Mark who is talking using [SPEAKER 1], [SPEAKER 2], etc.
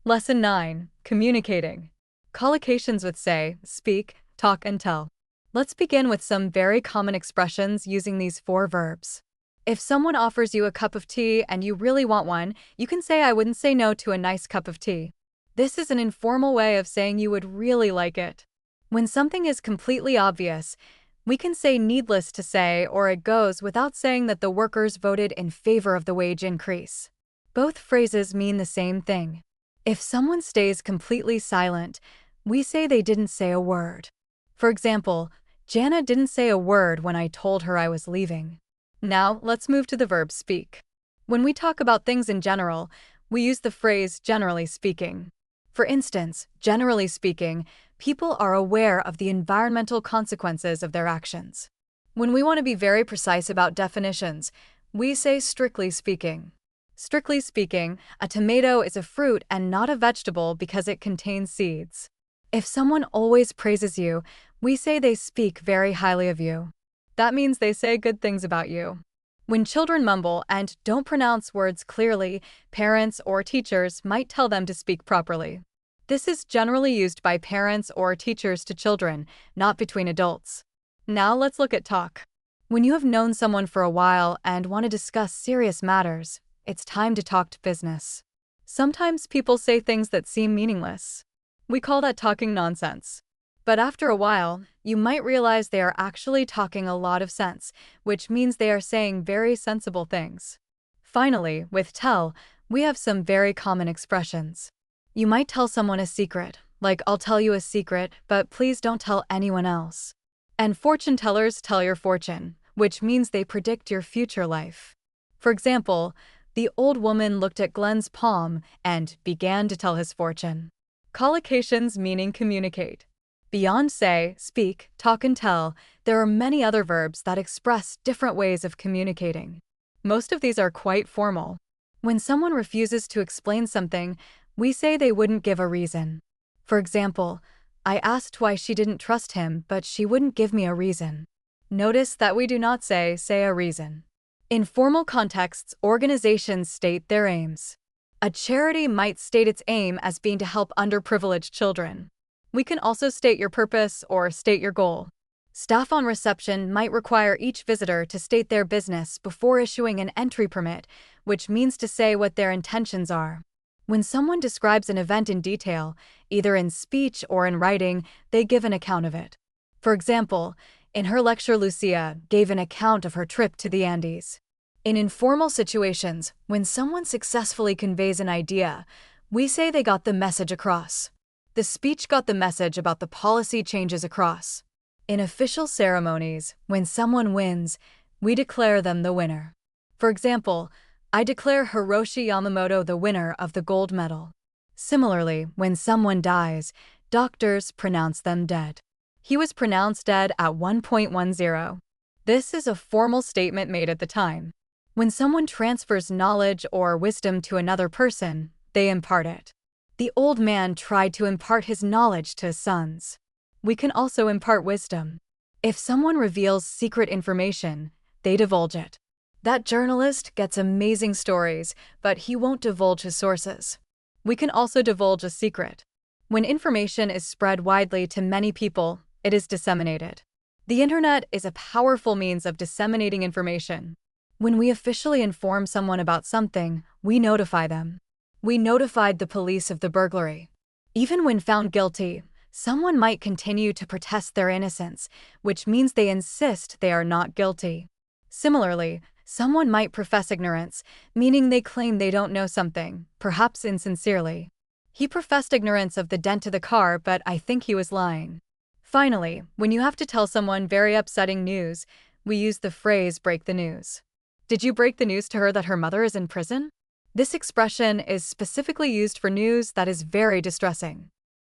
[SPEAKER 1] Lesson 9. Communicating. Collocations with say, speak, talk, and tell. Let's begin with some very common expressions using these 4 verbs. If someone offers you a cup of tea and you really want one, you can say, "I wouldn't say no to a nice cup of tea." This is an informal way of saying you would really like it. When something is completely obvious, we can say "needless to say," or "it goes without saying that the workers voted in favor of the wage increase." Both phrases mean the same thing. If someone stays completely silent, we say they didn't say a word. For example, Jana didn't say a word when I told her I was leaving. Now, let's move to the verb speak. When we talk about things in general, we use the phrase generally speaking. For instance, generally speaking, people are aware of the environmental consequences of their actions. When we want to be very precise about definitions, we say strictly speaking. Strictly speaking, a tomato is a fruit and not a vegetable because it contains seeds. If someone always praises you, we say they speak very highly of you. That means they say good things about you. When children mumble and don't pronounce words clearly, parents or teachers might tell them to speak properly. This is generally used by parents or teachers to children, not between adults. Now let's look at talk. When you have known someone for a while and want to discuss serious matters, it's time to talk business. Sometimes people say things that seem meaningless. We call that talking nonsense. But after a while, you might realize they are actually talking a lot of sense, which means they are saying very sensible things. Finally, with tell, we have some very common expressions. You might tell someone a secret, like "I'll tell you a secret, but please don't tell anyone else." And fortune tellers tell your fortune, which means they predict your future life. For example, the old woman looked at Glenn's palm and began to tell his fortune. Collocations meaning communicate. Beyond say, speak, talk, and tell, there are many other verbs that express different ways of communicating. Most of these are quite formal. When someone refuses to explain something, we say they wouldn't give a reason. For example, I asked why she didn't trust him, but she wouldn't give me a reason. Notice that we do not say a reason. In formal contexts, organizations state their aims. A charity might state its aim as being to help underprivileged children. We can also state your purpose or state your goal. Staff on reception might require each visitor to state their business before issuing an entry permit, which means to say what their intentions are. When someone describes an event in detail, either in speech or in writing, they give an account of it. For example, in her lecture, Lucia gave an account of her trip to the Andes. In informal situations, when someone successfully conveys an idea, we say they got the message across. The speech got the message about the policy changes across. In official ceremonies, when someone wins, we declare them the winner. For example, I declare Hiroshi Yamamoto the winner of the gold medal. Similarly, when someone dies, doctors pronounce them dead. He was pronounced dead at 1.10. This is a formal statement made at the time. When someone transfers knowledge or wisdom to another person, they impart it. The old man tried to impart his knowledge to his sons. We can also impart wisdom. If someone reveals secret information, they divulge it. That journalist gets amazing stories, but he won't divulge his sources. We can also divulge a secret. When information is spread widely to many people, it is disseminated. The internet is a powerful means of disseminating information. When we officially inform someone about something, we notify them. We notified the police of the burglary. Even when found guilty, someone might continue to protest their innocence, which means they insist they are not guilty. Similarly, someone might profess ignorance, meaning they claim they don't know something, perhaps insincerely. He professed ignorance of the dent to the car, but I think he was lying. Finally, when you have to tell someone very upsetting news, we use the phrase break the news. Did you break the news to her that her mother is in prison? This expression is specifically used for news that is very distressing.